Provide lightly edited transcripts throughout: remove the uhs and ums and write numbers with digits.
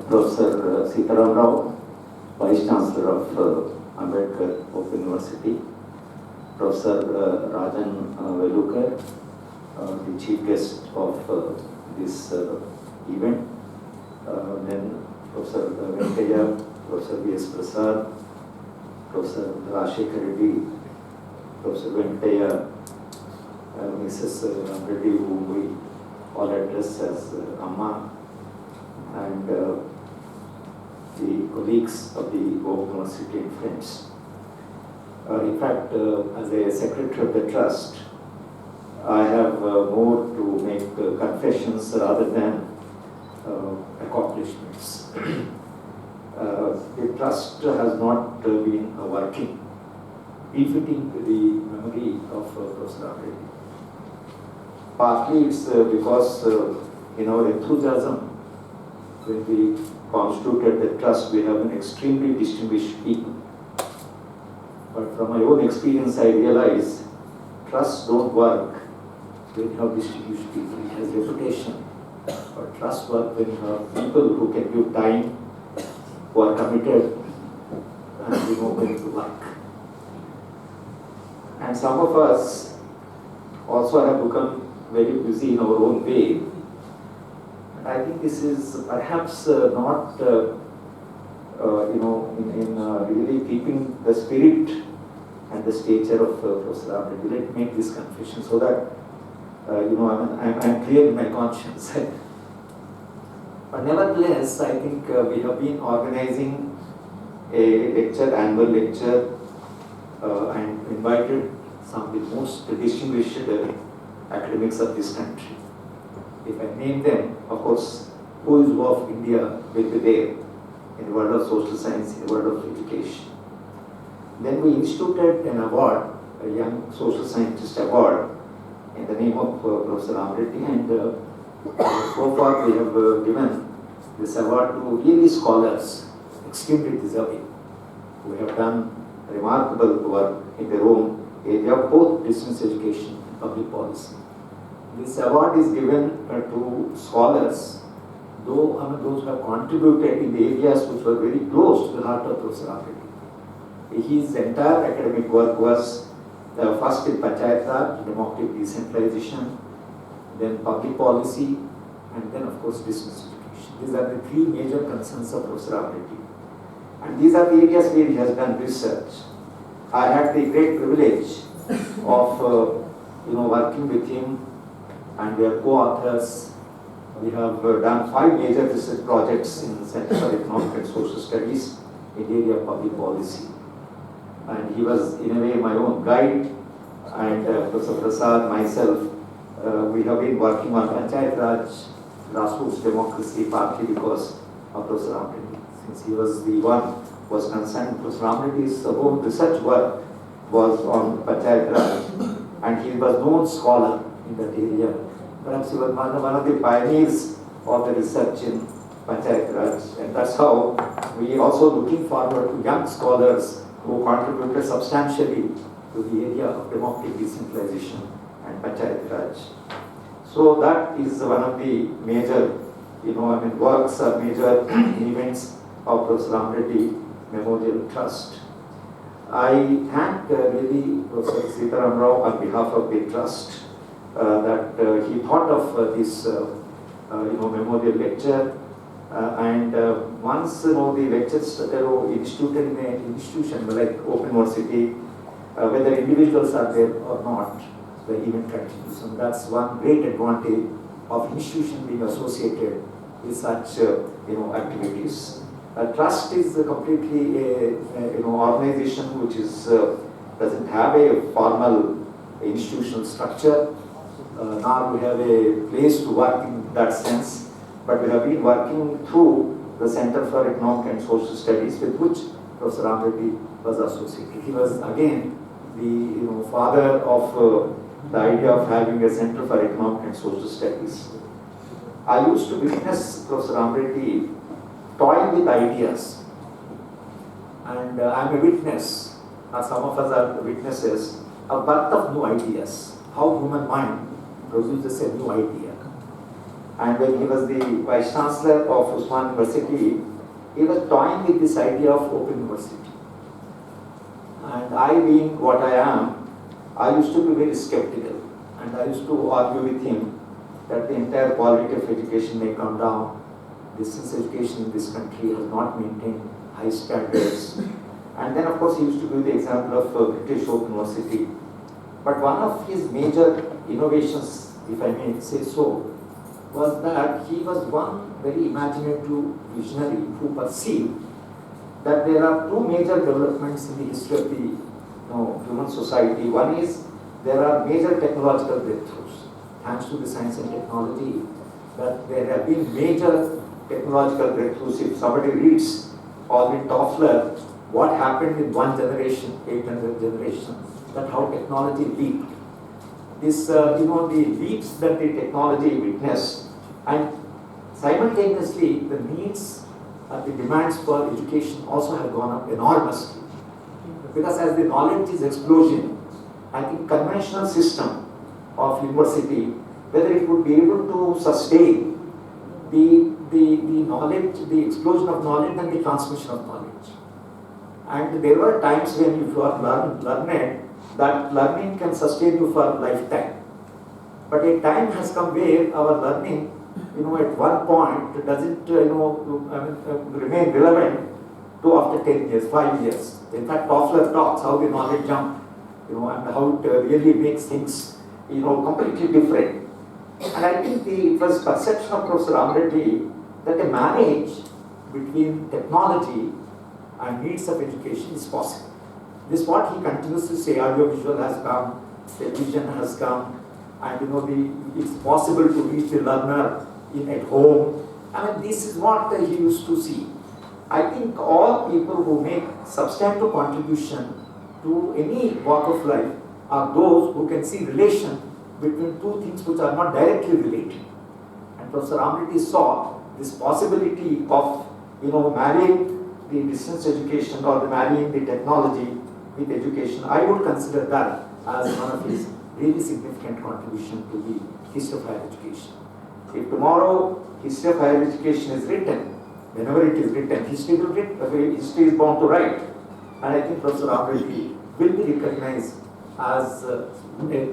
Professor Sitaram Rao, Vice Chancellor of Ambedkar Open University, Professor Rajan Velukar, the chief guest of this event, then Professor Venkaya, Professor V.S. Prasad, Professor Rashekar Reddy, Professor Venkaya, Mrs. Reddy, whom we all address as Amma, and the colleagues of the Open University and friends. In fact, as a secretary of the trust, I have more to make confessions rather than accomplishments. The trust has not been working, befitting the memory of Professor Ambedkar. Partly it's because in our enthusiasm, when we constituted the trust, we have an extremely distinguished people. But from my own experience, I realize trusts don't work when you have distinguished people. It has reputation. But trust work when you have people who can give time, who are committed, and who know when to work. And some of us also have become very busy in our own way. And I think this is perhaps not, in really keeping the spirit and the stature of Professor Ambedkar. Let me make this confession so that, I'm clear in my conscience. But nevertheless, I think we have been organizing a lecture, annual lecture, and invited some of the most distinguished academics of this country. If I name them, of course, who is of India will be there in the world of social science, in the world of education. Then we instituted an award, a Young Social Scientist Award, in the name of Professor Ambedkar, and so far we have given this award to really scholars, extremely deserving, who have done remarkable work in their own area of both distance education and public policy. This award is given to scholars, those who have contributed in the areas which were very close to the heart of Professor Ambedkar. His entire academic work was first in Panchayat Raj, democratic decentralization, then public policy, and then of course distance education. These are the three major concerns of Professor Ambedkar. And these are the areas where he has done research. I had the great privilege of working with him and their co-authors. We have done 5 major research projects in the Center for Economic and Social Studies in the area of public policy. And he was in a way my own guide, and Professor Prasad, myself, we have been working on Panchayat Raj, grassroots democracy, partly because of Professor Ambedkar, since he was the one who was concerned. Professor Ambedkar's own research work was on Panchayat Raj, and he was known scholar in that area. Perhaps he was one of the pioneers of the research in Panchayat Raj, and that's how we are also looking forward to young scholars who contributed substantially to the area of democratic decentralization and Panchayat Raj. So that is one of the major, works or major events of Professor Ambedkar Memorial Trust. I thank really Professor Sitaram Rao on behalf of the trust that he thought of this memorial lecture. And once the lectures that are instituted in an institution like Open University, whether individuals are there or not, the event continues. And that's one great advantage of institution being associated with such activities. Trust is completely a organization which is doesn't have a formal institutional structure, nor we have a place to work in that sense. But we have been working through the Center for Economic and Social Studies, with which Professor Ambedkar was associated. He was again the father of the idea of having a Center for Economic and Social Studies. I used to witness Professor Ambedkar toying with ideas, and I am a witness, or some of us are witnesses, of birth of new ideas, how human mind produces a new idea. And when he was the Vice Chancellor of Usman University, he was toying with this idea of open university. And I, being what I am, I used to be very skeptical. And I used to argue with him that the entire quality of education may come down. Distance education in this country has not maintained high standards. And then, of course, he used to give the example of British Open University. But one of his major innovations, if I may say so, was that he was one very imaginative visionary who perceived that there are two major developments in the history of the human society. One is there are major technological breakthroughs, thanks to the science and technology, that there have been major technological breakthroughs. If somebody reads Alvin Toffler, what happened in one generation, 800 generations, that how technology leaped. This, the leaps that the technology witnessed, and simultaneously the needs, the demands for education also have gone up enormously. Because as the knowledge is explosion, I think conventional system of university, whether it would be able to sustain the knowledge, the explosion of knowledge and the transmission of knowledge. And there were times when if you are learned, that learning can sustain you for a lifetime. But a time has come where our learning, at one point doesn't, remain relevant to after 10 years, 5 years. In fact, Toffler talks how the knowledge jump, and how it really makes things, completely different. And I think it was perception of Professor Ambedkar that a marriage between technology and needs of education is possible. This is what he continues to say. Audiovisual has come, television has come, and it's possible to reach the learner at home. This is what he used to see. I think all people who make substantial contribution to any walk of life are those who can see relation between two things which are not directly related. And Professor Ambedkar saw this possibility of marrying the distance education or the marrying the technology with education. I would consider that as one of his really significant contribution to the history of higher education. If tomorrow history of higher education is written, whenever it is written, history is bound to write. And I think Professor Ambedkar will be recognized as a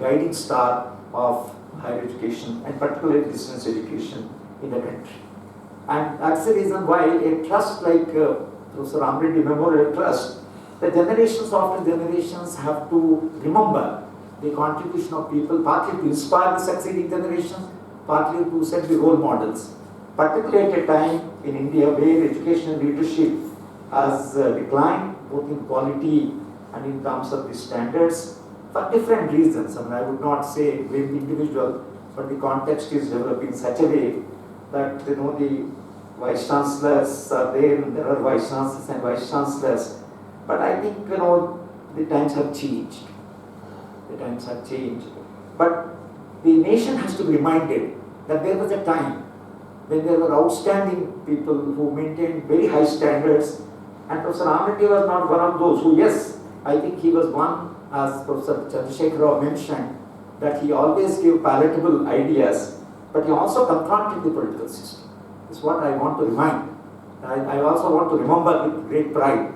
guiding star of higher education and particularly distance education in the country. And that's the reason why a trust like Professor Ambedkar Memorial Trust, the generations after generations have to remember the contribution of people, partly to inspire the succeeding generations, partly to set the role models. Particularly at a time in India where education and leadership has declined, both in quality and in terms of the standards, for different reasons. I would not say blame the individual, but the context is developing in such a way that the vice chancellors are there, and there are vice chancellors and vice chancellors. But I think the times have changed. The times have changed. But the nation has to be reminded that there was a time when there were outstanding people who maintained very high standards, and Professor Ambedkar was not one of those who, yes, I think he was one, as Professor Chandrasekhar Rao mentioned, that he always gave palatable ideas, but he also confronted the political system. This is what I want to remind. I also want to remember with great pride.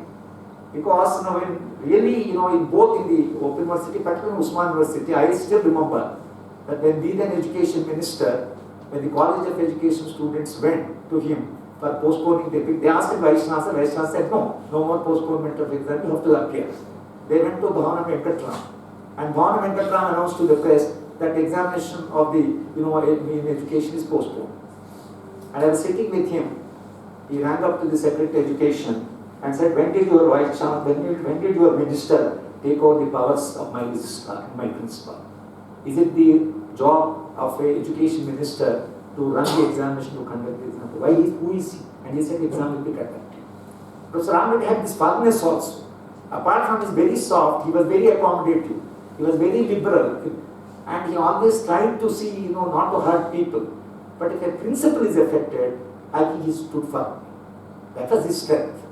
Because when really, in both in the Open University, particularly Usman University, I still remember that when we then education minister, when the College of Education students went to him for postponing they asked the Vice Chancellor said, no more postponement of exam, you have to appear. They went to B.R.Ambedkar, and B.R.Ambedkar announced to the press that the examination of the, in education is postponed. And I was sitting with him. He rang up to the Secretary of Education and said, when did your Vice Chancellor, when did your minister take over the powers of my registrar, my principal? Is it the job of an education minister to run the examination, to conduct the exam? Who is he? And he said, exam will be conducted. Professor Ambedkar had this firmness also. Apart from his very soft, he was very accommodative. He was very liberal. And he always tried to see, not to hurt people. But if a principle is affected, I think he stood firm. That was his strength.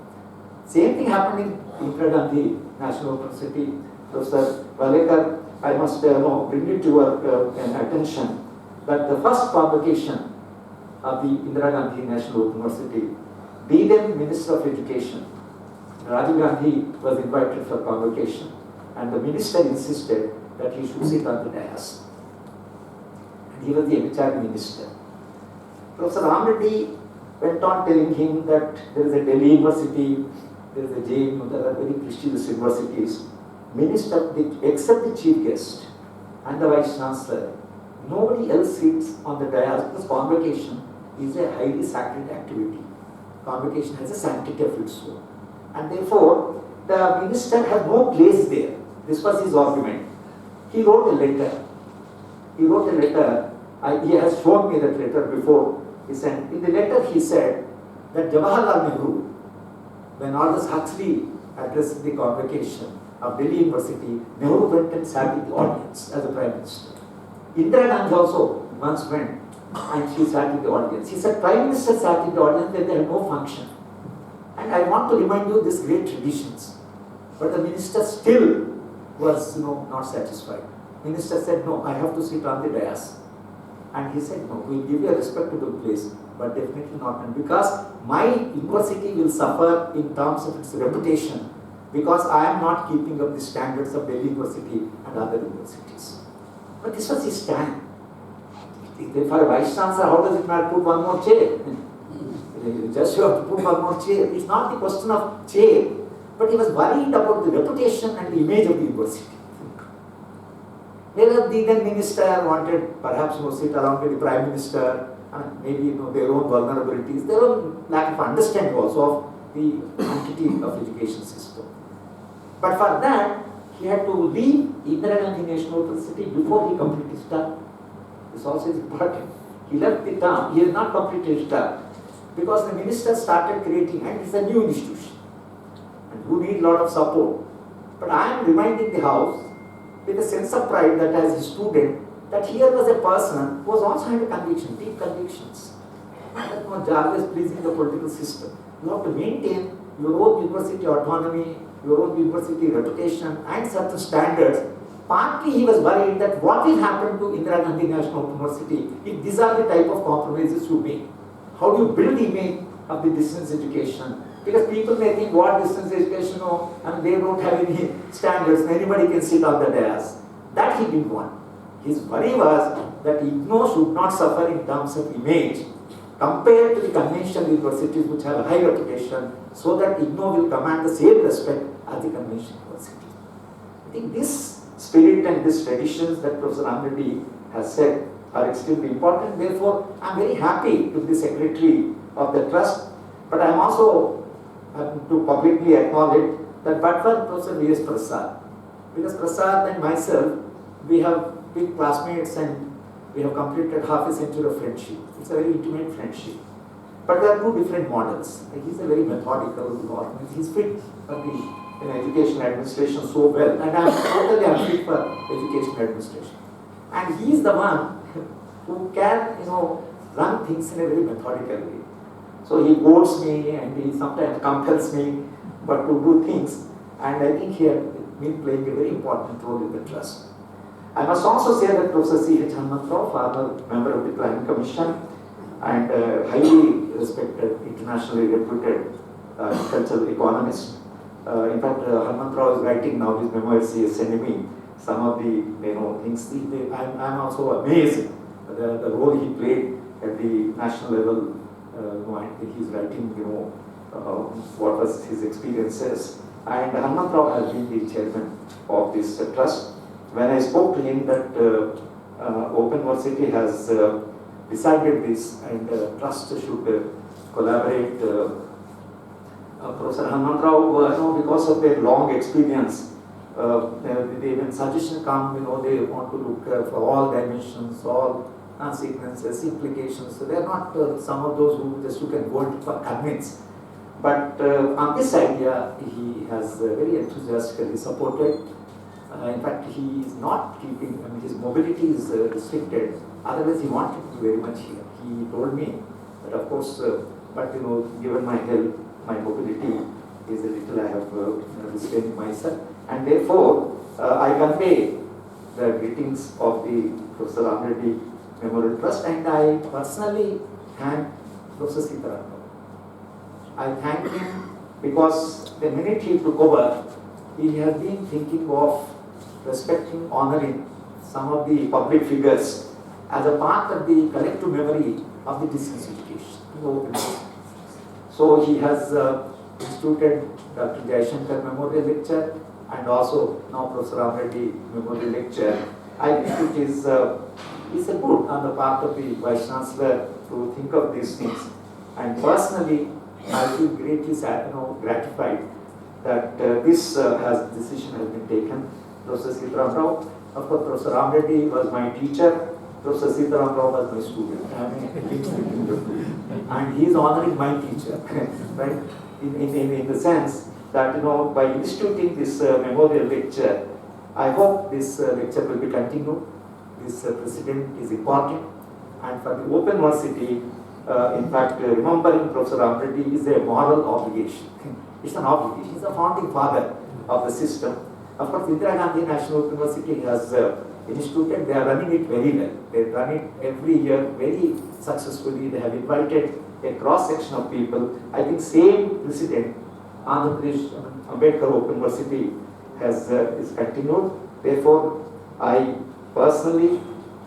Same thing happened in Indira Gandhi National University. Professor Valekar, I must bring it to your attention that the first convocation of the Indira Gandhi National Open University, the then Minister of Education, Rajiv Gandhi, was invited for convocation, and the minister insisted that he should sit on the dais. And he was the MHR minister. Professor Ramreddy went on telling him that there is a Delhi University, there is a JNU, there are very prestigious universities. Minister, except the chief guest and the vice chancellor, nobody else sits on the dais because convocation is a highly sacred activity. Convocation has a sanctity of its own. And therefore, the minister had no place there. This was his argument. He wrote a letter. He has shown me that letter before. In the letter he said that Jawaharlal Nehru, when Aldous Huxley addressed the convocation of Delhi University, Nehru went and sat in the audience as a Prime Minister. Indira Gandhi also once went and she sat in the audience. He said Prime Minister sat in the audience where they had no function. And I want to remind you these great traditions. But the minister still was not satisfied. Minister said, no, I have to sit on the dais. And he said, no, we'll give you a respectable place, but definitely not. And because my university will suffer in terms of its reputation, because I am not keeping up the standards of Delhi University and other universities. But this was his stand. For a vice chancellor, how does it matter? Put one more chair. Just you have to put one more chair. It's not the question of chair, but he was worried about the reputation and the image of the university. Whereas the then minister wanted perhaps sit along with the Prime Minister, and maybe their own vulnerabilities, their own lack of understanding also of the entity of education system. But for that, he had to leave Indira Gandhi National University before he completed his term. This also is important. He left the term, he has not completed his term, because the minister started creating, and it's a new institution, and who need a lot of support. But I am reminding the House, with a sense of pride that as a student, that here was a person who was also had a conviction, deep convictions. That was always pleasing the political system. You have to maintain your own university autonomy, your own university reputation, and certain standards. Partly he was worried that what will happen to Indira Gandhi National University if these are the type of compromises you make. How do you build the image of the distance education? Because people may think what distance education, and they don't have any standards, anybody can sit on the dais. That he didn't want. His worry was that IGNOU should not suffer in terms of image compared to the conventional universities which have a high reputation, so that IGNOU will command the same respect as the conventional university. I think this spirit and these traditions that Professor Ramreddy has said are extremely important. Therefore, I am very happy to be secretary of the trust, but I am also to publicly acknowledge that but for Professor V.S. Prasad, because Prasad and myself, we have been classmates and we have completed half a century of friendship. It's a very intimate friendship. But there are two different models. He's a very methodical model. He's fit for the education administration so well, and I'm totally unfit for education administration. And he's the one who can, run things in a very methodical way. So he quotes me and he sometimes compels me but to do things, and I think he had been playing a very important role in the trust. I must also say that Professor C.H. Hanumantrao, former member of the Planning Commission and highly respected, internationally reputed cultural economist. In fact, Hanumantrao is writing now his memoirs. He is sending me some of the things. I'm also amazed at the role he played at the national level. I think he's writing, what was his experiences. And Hanumantrao has been the chairman of this trust. When I spoke to him that Open University has decided this and trust should collaborate, Professor Hanumantrao, because of their long experience, when suggestions come, they want to look for all dimensions, all consequences, implications. So they are not some of those who just look and vote for convince. But on this idea, he has very enthusiastically supported. In fact, he is not keeping, his mobility is restricted. Otherwise, he wanted to be very much here. He told me that, of course, but given my health, my mobility is a little, I have restrained myself. And therefore, I convey the greetings of the Professor Ramreddy Memorial Trust, and I personally thank Professor Sitaram Rao. I thank him because the minute he took over, he has been thinking of respecting, honoring some of the public figures as a part of the collective memory of the distance education. So he has instituted Dr. Jayashankar Memorial Lecture and also now Professor Reddy Memorial Lecture. I think it is a good on the part of the Vice Chancellor to think of these things. And personally, I feel greatly gratified that this decision has been taken. Professor Sitaram Rao, of course, Professor Reddy was my teacher. Professor Sitaram Rao was my student. And he is honoring my teacher, right? In the sense that by instituting this memorial lecture, I hope this lecture will be continued. This precedent is important, and for the Open University, in fact, remembering Professor Reddy is a moral obligation. It's an obligation. He's the founding father of the system. Of course, Indira Gandhi National Open University has instituted. They are running it very well. They run it every year very successfully. They have invited a cross section of people. I think same precedent, Andhra Pradesh Ambedkar Open University is continued. Therefore, I personally,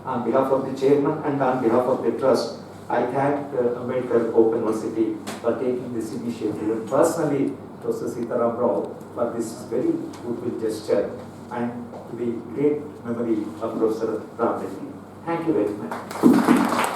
on behalf of the chairman and on behalf of the trust, I thank Ambedkar Open University for taking this initiative, and personally Professor Sitaram Rao for this very goodwill gesture and to the great memory of Professor Reddy. Thank you very much.